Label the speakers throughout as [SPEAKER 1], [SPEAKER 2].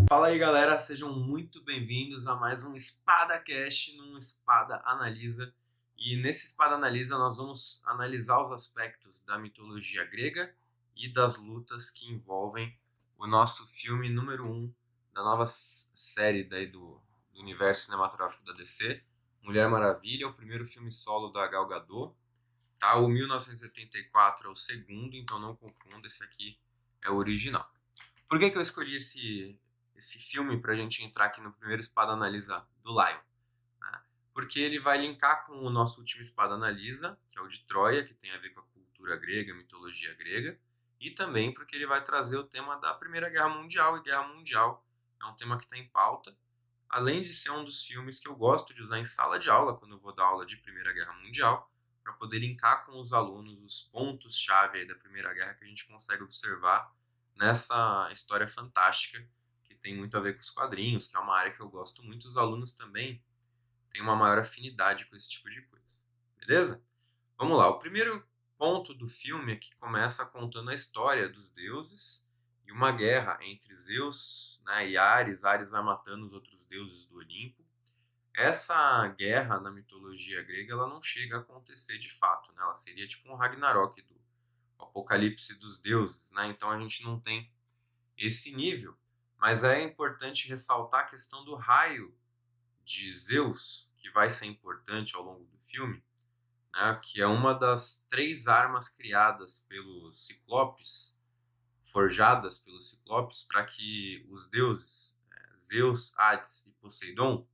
[SPEAKER 1] Fala aí, galera, sejam muito bem-vindos a mais um SpadaCast num Espada Analisa. E nesse Espada Analisa nós vamos analisar os aspectos da mitologia grega e das lutas que envolvem o nosso filme número 1 da nova série do universo cinematográfico da DC, Mulher Maravilha, o primeiro filme solo da Gal Gadot. Tá? O 1984 é o segundo, então não confunda, esse aqui é o original. Por que eu escolhi esse filme para a gente entrar aqui no primeiro Espada Analisa do Lion? Né? Porque ele vai linkar com o nosso último Espada Analisa, que é o de Troia, que tem a ver com a cultura grega, a mitologia grega, e também porque ele vai trazer o tema da Primeira Guerra Mundial, e Guerra Mundial é um tema que está em pauta, além de ser um dos filmes que eu gosto de usar em sala de aula, quando eu vou dar aula de Primeira Guerra Mundial, para poder linkar com os alunos os pontos-chave da Primeira Guerra que a gente consegue observar nessa história fantástica que tem muito a ver com os quadrinhos, que é uma área que eu gosto muito. Os alunos também têm uma maior afinidade com esse tipo de coisa. Beleza? Vamos lá. O primeiro ponto do filme é que começa contando a história dos deuses e uma guerra entre Zeus, né, e Ares. Ares vai matando os outros deuses do Olimpo. Essa guerra na mitologia grega ela não chega a acontecer de fato, né? Ela seria tipo um Ragnarok do apocalipse dos deuses, né? Então a gente não tem esse nível, mas é importante ressaltar a questão do raio de Zeus, que vai ser importante ao longo do filme, né? Que é uma das três armas criadas pelos Ciclopes, forjadas pelos Ciclopes, para que os deuses, Zeus, Hades e Poseidon,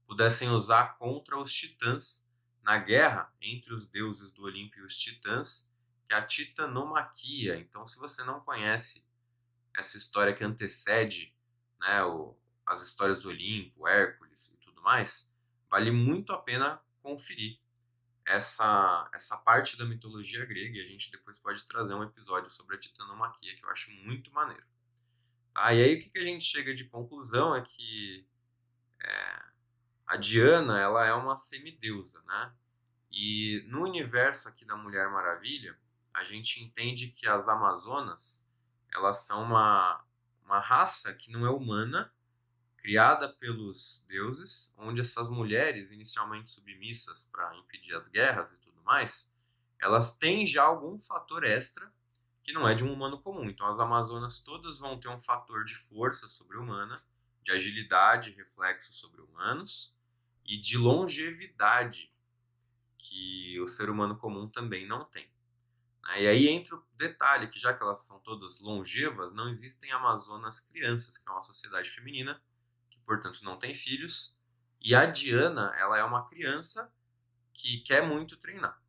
[SPEAKER 1] pudessem usar contra os titãs na guerra entre os deuses do Olimpo e os titãs, que é a titanomaquia. Então, se você não conhece essa história que antecede, né, as histórias do Olimpo, Hércules e tudo mais, vale muito a pena conferir essa parte da mitologia grega, e a gente depois pode trazer um episódio sobre a titanomaquia, que eu acho muito maneiro. Tá? E aí o que a gente chega de conclusão é que a Diana ela é uma semideusa, né? E no universo aqui da Mulher Maravilha, a gente entende que as Amazonas elas são uma raça que não é humana, criada pelos deuses, onde essas mulheres, inicialmente submissas para impedir as guerras e tudo mais, elas têm já algum fator extra que não é de um humano comum. Então as Amazonas todas vão ter um fator de força sobre-humana, de agilidade, reflexo sobre humanos e de longevidade que o ser humano comum também não tem. E aí entra o detalhe que já que elas são todas longevas, não existem Amazonas crianças, que é uma sociedade feminina, que portanto não tem filhos, e a Diana, ela é uma criança que quer muito treinar.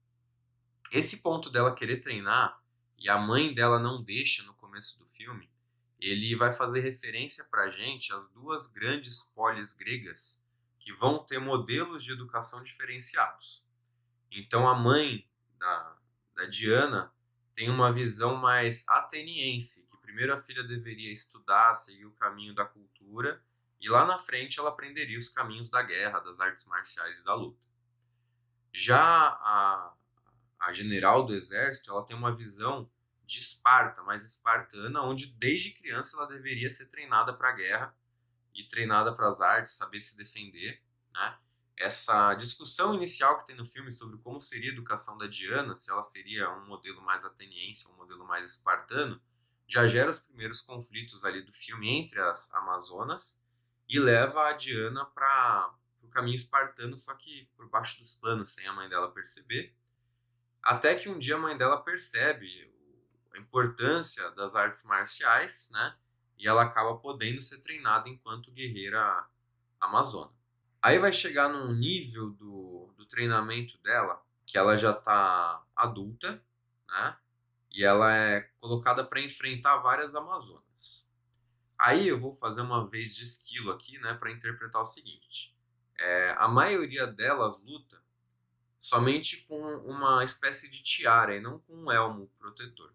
[SPEAKER 1] Esse ponto dela querer treinar, e a mãe dela não deixa no começo do filme, ele vai fazer referência pra gente às duas grandes polis gregas que vão ter modelos de educação diferenciados. Então a mãe da Diana tem uma visão mais ateniense, que primeiro a filha deveria estudar, seguir o caminho da cultura, e lá na frente ela aprenderia os caminhos da guerra, das artes marciais e da luta. Já a general do exército, ela tem uma visão de Esparta, mais espartana, onde desde criança ela deveria ser treinada para a guerra e treinada para as artes, saber se defender, né? Essa discussão inicial que tem no filme sobre como seria a educação da Diana, se ela seria um modelo mais ateniense ou um modelo mais espartano, já gera os primeiros conflitos ali do filme entre as Amazonas e leva a Diana para o caminho espartano, só que por baixo dos panos, sem a mãe dela perceber. Até que um dia a mãe dela percebe a importância das artes marciais, né? E ela acaba podendo ser treinada enquanto guerreira amazona. Aí vai chegar num nível do treinamento dela que ela já está adulta, né? E ela é colocada para enfrentar várias amazonas. Aí eu vou fazer uma vez de esquilo aqui, né? Para interpretar o seguinte: a maioria delas luta somente com uma espécie de tiara e não com um elmo protetor.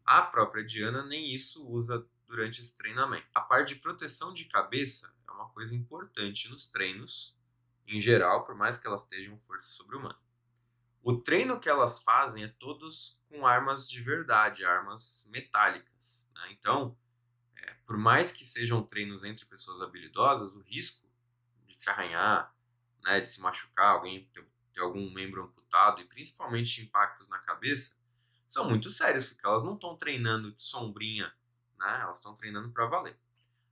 [SPEAKER 1] A própria Diana nem isso usa durante esse treinamento. A parte de proteção de cabeça é uma coisa importante nos treinos, em geral, por mais que elas estejam força sobre-humana. O treino que elas fazem é todos com armas de verdade, armas metálicas, né? Então, por mais que sejam treinos entre pessoas habilidosas, o risco de se arranhar, né, de se machucar, alguém ter algum membro amputado e principalmente impactos na cabeça, são muito sérios, porque elas não estão treinando de sombrinha, né, elas estão treinando para valer.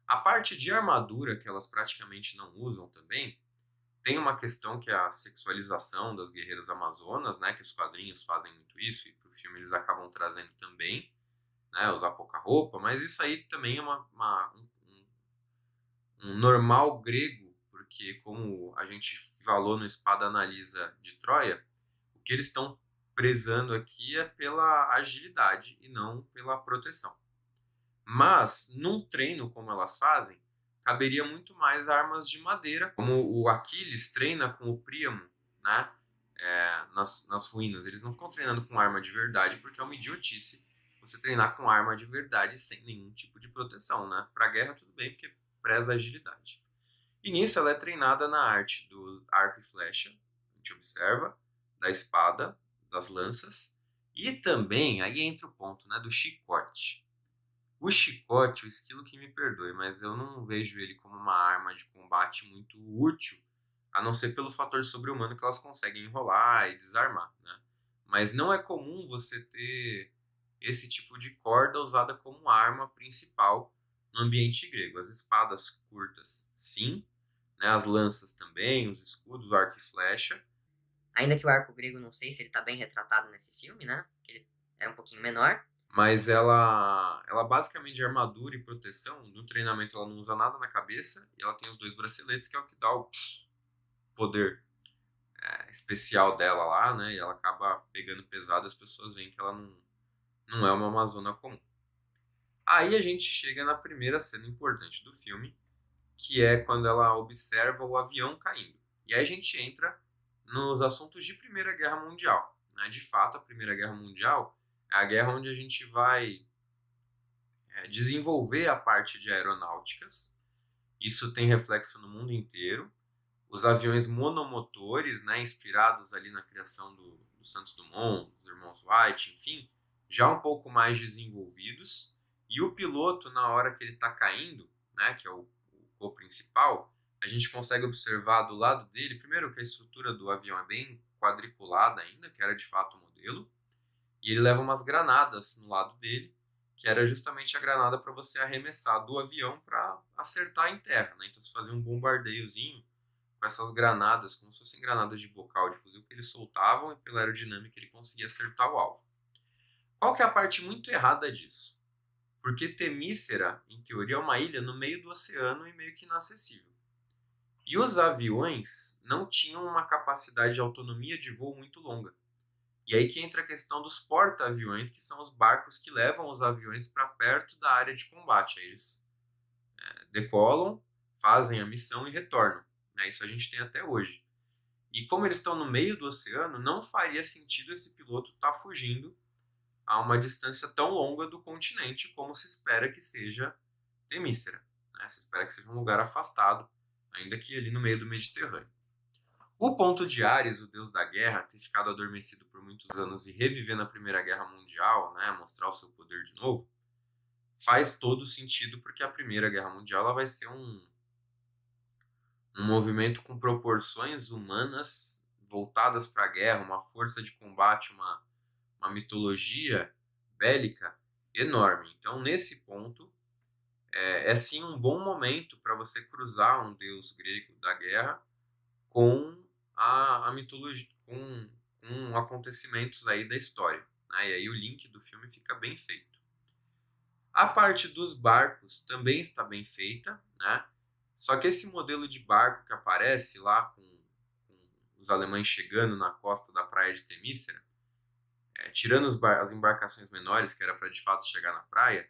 [SPEAKER 1] A parte de armadura, que elas praticamente não usam também, tem uma questão que é a sexualização das guerreiras amazonas, né, que os quadrinhos fazem muito isso, e para o filme eles acabam trazendo também, né, usar pouca roupa, mas isso aí também é um normal grego, porque como a gente falou no Espada Analisa de Troia, o que eles estão prezando aqui é pela agilidade e não pela proteção. Mas, num treino como elas fazem, caberia muito mais armas de madeira, como o Aquiles treina com o Príamo, né? Nas ruínas. Eles não ficam treinando com arma de verdade, porque é uma idiotice você treinar com arma de verdade sem nenhum tipo de proteção, né? Pra guerra tudo bem, porque preza a agilidade. E nisso ela é treinada na arte do arco e flecha, a gente observa, da espada, das lanças, e também, aí entra o ponto, né, do chicote. O chicote, o esquilo que me perdoe, mas eu não vejo ele como uma arma de combate muito útil, a não ser pelo fator sobre-humano que elas conseguem enrolar e desarmar, né? Mas não é comum você ter esse tipo de corda usada como arma principal no ambiente grego. As espadas curtas, sim, né? As lanças também, os escudos, o arco e flecha.
[SPEAKER 2] Ainda que o arco grego, não sei se ele tá bem retratado nesse filme, né? Que ele é um pouquinho menor.
[SPEAKER 1] Mas ela basicamente de armadura e proteção, no treinamento ela não usa nada na cabeça e ela tem os dois braceletes, que é o que dá o poder especial dela lá, né? E ela acaba pegando pesado, as pessoas veem que ela não é uma amazona comum. Aí a gente chega na primeira cena importante do filme, que é quando ela observa o avião caindo. E aí a gente entra nos assuntos de Primeira Guerra Mundial, né? De fato, a Primeira Guerra Mundial é a guerra onde a gente vai desenvolver a parte de aeronáuticas. Isso tem reflexo no mundo inteiro. Os aviões monomotores, né, inspirados ali na criação do Santos Dumont, dos irmãos Wright, enfim, já um pouco mais desenvolvidos. E o piloto, na hora que ele está caindo, né, que é o principal, a gente consegue observar do lado dele, primeiro que a estrutura do avião é bem quadriculada ainda, que era de fato o modelo, e ele leva umas granadas no lado dele, que era justamente a granada para você arremessar do avião para acertar em terra, né? Então você fazia um bombardeiozinho com essas granadas, como se fossem granadas de bocal de fuzil que eles soltavam e pela aerodinâmica ele conseguia acertar o alvo. Qual que é a parte muito errada disso? Porque Temícera, em teoria, é uma ilha no meio do oceano e meio que inacessível. E os aviões não tinham uma capacidade de autonomia de voo muito longa. E aí que entra a questão dos porta-aviões, que são os barcos que levam os aviões para perto da área de combate. Aí eles decolam, fazem a missão e retornam. Né? Isso a gente tem até hoje. E como eles estão no meio do oceano, não faria sentido esse piloto estar fugindo a uma distância tão longa do continente como se espera que seja Temícera. Né? Se espera que seja um lugar afastado, ainda que ali no meio do Mediterrâneo. O ponto de Ares, o deus da guerra, ter ficado adormecido por muitos anos e reviver na Primeira Guerra Mundial, né, mostrar o seu poder de novo, faz todo sentido porque a Primeira Guerra Mundial ela vai ser um movimento com proporções humanas voltadas para a guerra, uma força de combate, uma mitologia bélica enorme. Então, nesse ponto, é sim um bom momento para você cruzar um deus grego da guerra com a mitologia, com acontecimentos aí da história. Né? E aí o link do filme fica bem feito. A parte dos barcos também está bem feita, né? Só que esse modelo de barco que aparece lá com os alemães chegando na costa da praia de Temícera, tirando as embarcações menores, que era para de fato chegar na praia,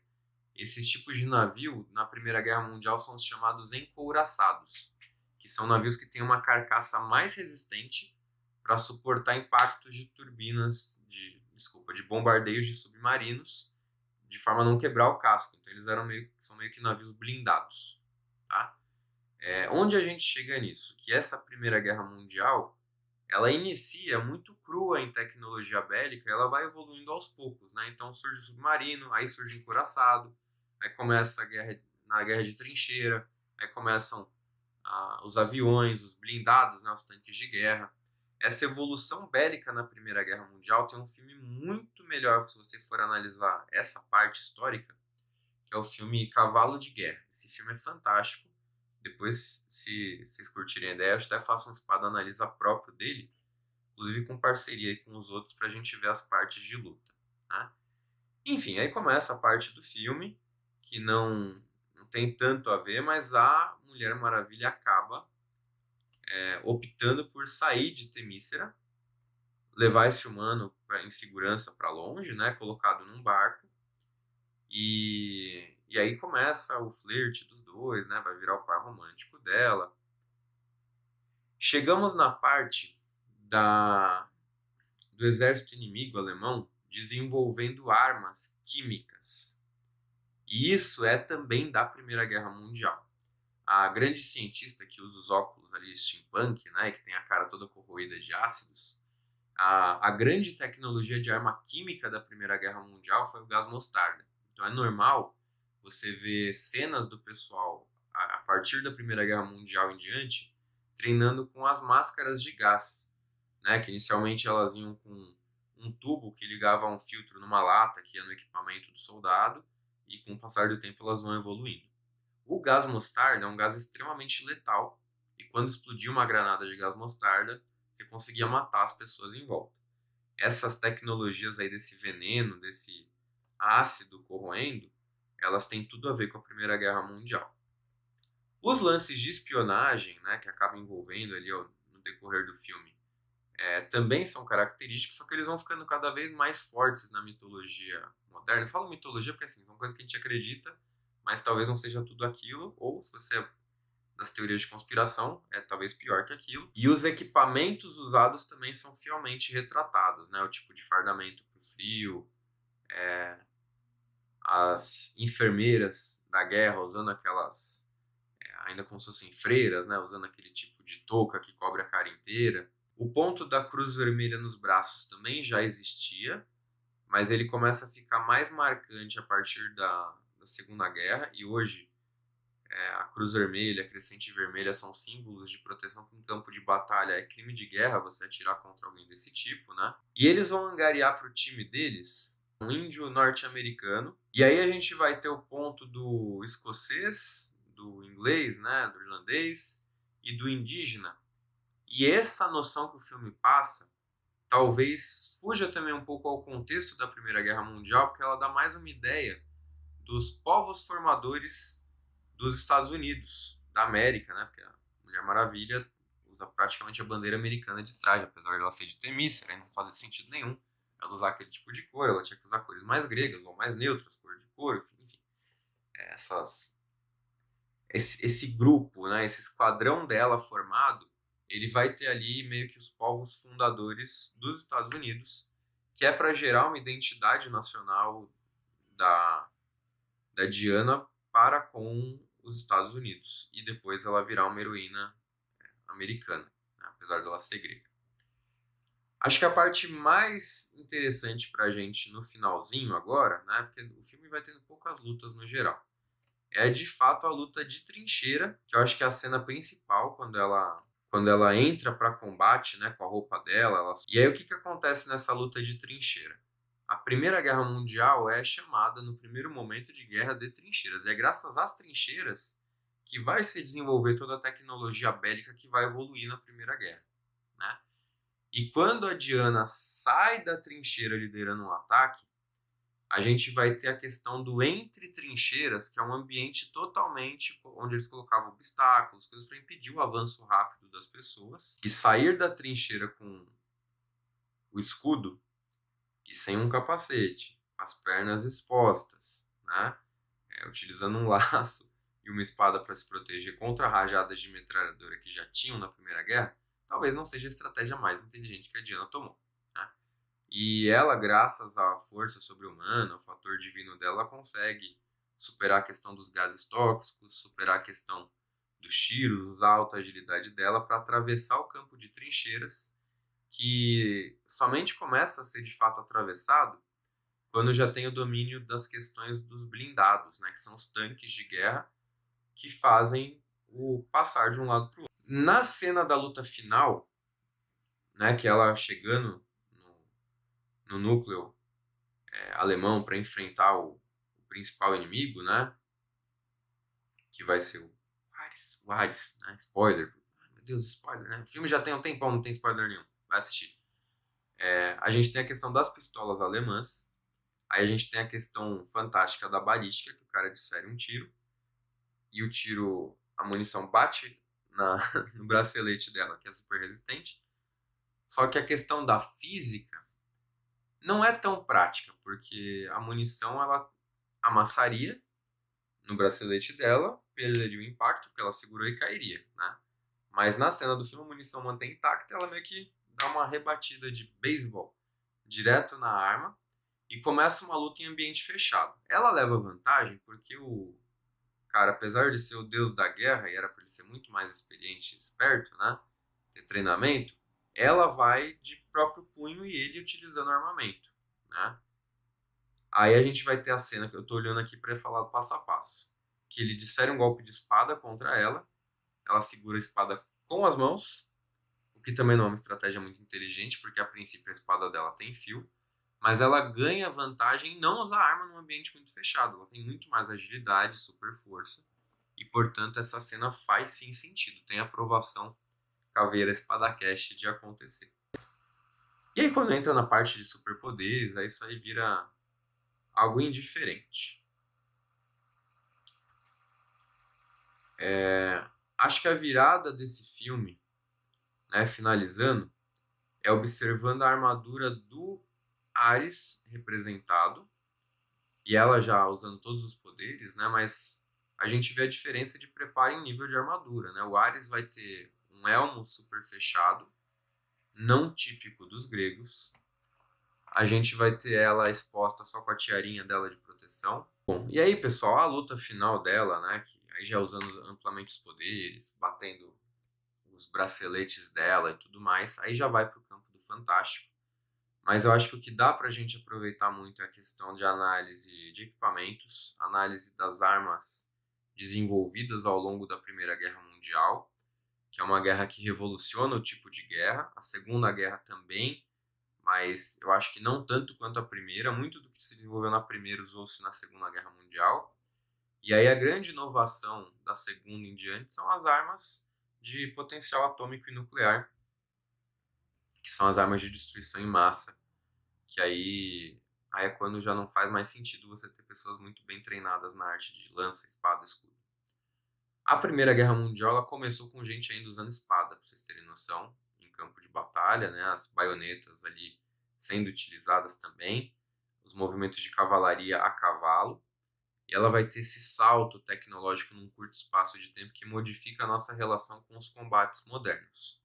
[SPEAKER 1] esse tipo de navio, na Primeira Guerra Mundial, são os chamados encouraçados, que são navios que têm uma carcaça mais resistente para suportar impactos de turbinas, de bombardeios de submarinos, de forma a não quebrar o casco. Então eles são meio que navios blindados. Tá? Onde a gente chega nisso? Que essa Primeira Guerra Mundial ela inicia muito crua em tecnologia bélica, ela vai evoluindo aos poucos, né? Então surge o submarino, aí surge o encouraçado, aí começa a guerra, na guerra de trincheira, aí começam os aviões, os blindados, né, os tanques de guerra. Essa evolução bélica na Primeira Guerra Mundial tem um filme muito melhor se você for analisar essa parte histórica, que é o filme Cavalo de Guerra. Esse filme é fantástico. Depois, se vocês curtirem a ideia, eu até faço um espada analisa próprio dele, inclusive com parceria com os outros para a gente ver as partes de luta, né? Enfim, aí começa a parte do filme que não tem tanto a ver, mas a Mulher Maravilha acaba optando por sair de Temícera, levar esse humano em segurança para longe, né, colocado num barco, e aí começa o flerte dos dois, né, vai virar o par romântico dela. Chegamos na parte do exército inimigo alemão desenvolvendo armas químicas. E isso é também da Primeira Guerra Mundial. A grande cientista que usa os óculos ali, steampunk, né, que tem a cara toda corroída de ácidos, a grande tecnologia de arma química da Primeira Guerra Mundial foi o gás mostarda. Então é normal você ver cenas do pessoal, a partir da Primeira Guerra Mundial em diante, treinando com as máscaras de gás, né, que inicialmente elas iam com um tubo que ligava a um filtro numa lata que ia no equipamento do soldado, e com o passar do tempo elas vão evoluindo. O gás mostarda é um gás extremamente letal, e quando explodia uma granada de gás mostarda, você conseguia matar as pessoas em volta. Essas tecnologias aí desse veneno, desse ácido corroendo, elas têm tudo a ver com a Primeira Guerra Mundial. Os lances de espionagem, né, que acabam envolvendo ali no decorrer do filme, também são característicos, só que eles vão ficando cada vez mais fortes na mitologia moderna. Eu falo mitologia porque assim, são coisas que a gente acredita, mas talvez não seja tudo aquilo, ou se você é das teorias de conspiração, é talvez pior que aquilo. E os equipamentos usados também são fielmente retratados, né? O tipo de fardamento para o frio, as enfermeiras da guerra usando aquelas, ainda como se fossem freiras, né? Usando aquele tipo de touca que cobre a cara inteira. O ponto da cruz vermelha nos braços também já existia, mas ele começa a ficar mais marcante a partir da Segunda Guerra, e hoje a cruz vermelha, a crescente vermelha são símbolos de proteção em campo de batalha. É crime de guerra você atirar contra alguém desse tipo, né? E eles vão angariar para o time deles um índio norte-americano. E aí a gente vai ter o ponto do escocês, do inglês, né, do irlandês e do indígena. E essa noção que o filme passa talvez fuja também um pouco ao contexto da Primeira Guerra Mundial, porque ela dá mais uma ideia dos povos formadores dos Estados Unidos, da América, né? Porque a Mulher Maravilha usa praticamente a bandeira americana de traje, apesar de ela ser de Temícera, não fazia sentido nenhum ela usar aquele tipo de cor, ela tinha que usar cores mais gregas ou mais neutras, cor de couro, enfim. Esse grupo, né, esse esquadrão dela formado, ele vai ter ali meio que os povos fundadores dos Estados Unidos, que é para gerar uma identidade nacional da Diana para com os Estados Unidos, e depois ela virar uma heroína americana, né, apesar dela ser grega. Acho que a parte mais interessante pra gente no finalzinho agora, né, porque o filme vai tendo poucas lutas no geral, é de fato a luta de trincheira, que eu acho que é a cena principal quando ela entra para combate, né, com a roupa dela. E aí o que acontece nessa luta de trincheira? A Primeira Guerra Mundial é chamada no primeiro momento de guerra de trincheiras. E é graças às trincheiras que vai se desenvolver toda a tecnologia bélica que vai evoluir na Primeira Guerra, né? E quando a Diana sai da trincheira liderando um ataque, a gente vai ter a questão do entre trincheiras, que é um ambiente totalmente onde eles colocavam obstáculos, coisas para impedir o avanço rápido das pessoas. E sair da trincheira com o escudo e sem um capacete, as pernas expostas, né? Utilizando um laço e uma espada para se proteger contra rajadas de metralhadora que já tinham na Primeira Guerra, talvez não seja a estratégia mais inteligente que a Diana tomou, né? E ela, graças à força sobre-humana, ao fator divino dela, consegue superar a questão dos gases tóxicos, superar a questão dos tiros, usar a alta agilidade dela para atravessar o campo de trincheiras, que somente começa a ser de fato atravessado quando já tem o domínio das questões dos blindados, né, que são os tanques de guerra, que fazem o passar de um lado para o outro. Na cena da luta final, né, que ela chegando no núcleo alemão para enfrentar o principal inimigo, né, que vai ser o Ares, né, spoiler. Meu Deus, spoiler, né? O filme já tem um tempão, não tem spoiler nenhum. Vai assistir. A gente tem a questão das pistolas alemãs. Aí a gente tem a questão fantástica da balística, que o cara desfere um tiro. E o tiro, a munição bate no bracelete dela, que é super resistente. Só que a questão da física não é tão prática, porque a munição ela amassaria no bracelete dela, perderia o impacto, porque ela segurou e cairia, né? Mas na cena do filme a munição mantém intacta, ela meio que dá uma rebatida de beisebol direto na arma e começa uma luta em ambiente fechado. Ela leva vantagem porque o cara, apesar de ser o deus da guerra e era para ele ser muito mais experiente e esperto, né? Ter treinamento, ela vai de próprio punho e ele utilizando armamento, né? Aí a gente vai ter a cena que eu tô olhando aqui para falar passo a passo, que ele desfere um golpe de espada contra ela, ela segura a espada com as mãos, o que também não é uma estratégia muito inteligente, porque a princípio a espada dela tem fio, mas ela ganha vantagem em não usar arma num ambiente muito fechado. Ela tem muito mais agilidade, super força, e portanto essa cena faz sim sentido, tem aprovação caveira espadacast de acontecer. E aí quando entra na parte de superpoderes, aí isso aí vira algo indiferente. Acho que a virada desse filme, né, finalizando, é observando a armadura do Ares representado, e ela já usando todos os poderes, né, mas a gente vê a diferença de preparo em nível de armadura. Né? O Ares vai ter um elmo super fechado, não típico dos gregos. A gente vai ter ela exposta só com a tiarinha dela de proteção. Bom, e aí, pessoal, a luta final dela, né, que aí já usando amplamente os poderes, batendo os braceletes dela e tudo mais, aí já vai para o campo do fantástico. Mas eu acho que o que dá para a gente aproveitar muito é a questão de análise de equipamentos, análise das armas desenvolvidas ao longo da Primeira Guerra Mundial, que é uma guerra que revoluciona o tipo de guerra, a Segunda Guerra também, mas eu acho que não tanto quanto a Primeira, muito do que se desenvolveu na Primeira usou-se na Segunda Guerra Mundial. E aí a grande inovação da Segunda em diante são as armas de potencial atômico e nuclear, que são as armas de destruição em massa, que aí é quando já não faz mais sentido você ter pessoas muito bem treinadas na arte de lança, espada, escudo. A Primeira Guerra Mundial ela começou com gente ainda usando espada, para vocês terem noção, em campo de batalha, né? As baionetas ali sendo utilizadas também, os movimentos de cavalaria a cavalo, e ela vai ter esse salto tecnológico num curto espaço de tempo que modifica a nossa relação com os combates modernos.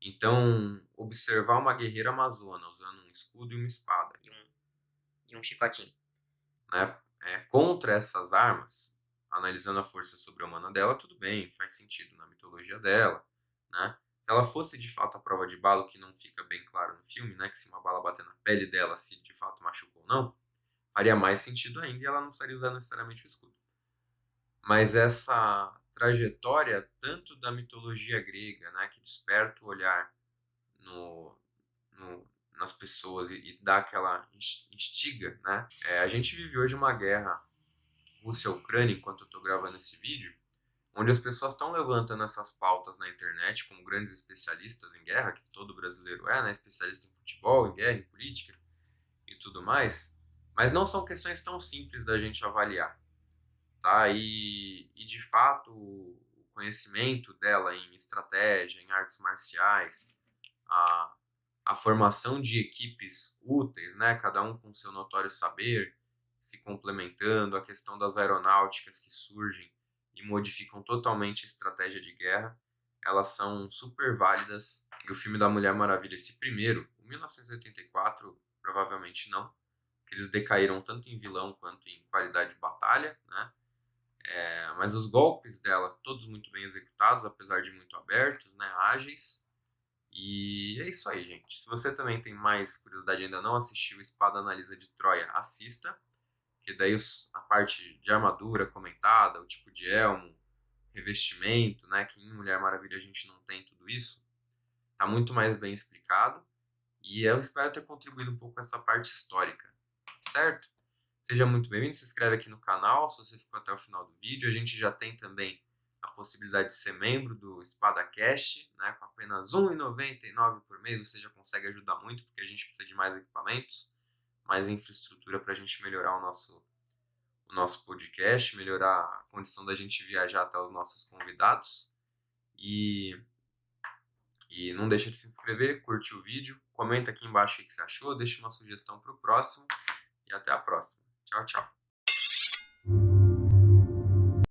[SPEAKER 1] Então, observar uma guerreira amazona usando um escudo e uma espada
[SPEAKER 2] E um chicotinho.
[SPEAKER 1] né, contra essas armas, analisando a força sobre-humana dela, tudo bem, faz sentido na mitologia dela, né? Se ela fosse de fato a prova de bala, o que não fica bem claro no filme, né, que se uma bala bater na pele dela, se de fato machucou ou não, faria mais sentido ainda e ela não precisaria usar necessariamente o escudo. Mas essa trajetória, tanto da mitologia grega, né, que desperta o olhar no, nas pessoas e dá aquela instiga, né? A gente vive hoje uma guerra Rússia-Ucrânia, enquanto eu estou gravando esse vídeo, onde as pessoas estão levantando essas pautas na internet como grandes especialistas em guerra, que todo brasileiro é, né? Especialista em futebol, em guerra, em política e tudo mais, mas não são questões tão simples da gente avaliar, tá? E de fato, o conhecimento dela em estratégia, em artes marciais, a formação de equipes úteis, né? Cada um com seu notório saber, se complementando, a questão das aeronáuticas que surgem e modificam totalmente a estratégia de guerra, elas são super válidas. E o filme da Mulher Maravilha, esse primeiro, o 1984, provavelmente não, que eles decaíram tanto em vilão quanto em qualidade de batalha, né? Mas os golpes dela, todos muito bem executados, apesar de muito abertos, né? Ágeis. E é isso aí, gente. Se você também tem mais curiosidade e ainda não assistiu Espada Analisa de Troia, assista. Que daí a parte de armadura comentada, o tipo de elmo, revestimento, né, que em Mulher Maravilha a gente não tem tudo isso, tá muito mais bem explicado. E eu espero ter contribuído um pouco com essa parte histórica, certo? Seja muito bem-vindo, se inscreve aqui no canal se você ficou até o final do vídeo. A gente já tem também a possibilidade de ser membro do SpadaCast, né? Com apenas R$ 1,99 por mês você já consegue ajudar muito, porque a gente precisa de mais equipamentos, mais infraestrutura para a gente melhorar o nosso podcast, melhorar a condição da gente viajar até os nossos convidados. E não deixa de se inscrever, curte o vídeo, comenta aqui embaixo o que você achou, deixa uma sugestão para o próximo e até a próxima. Tchau, tchau.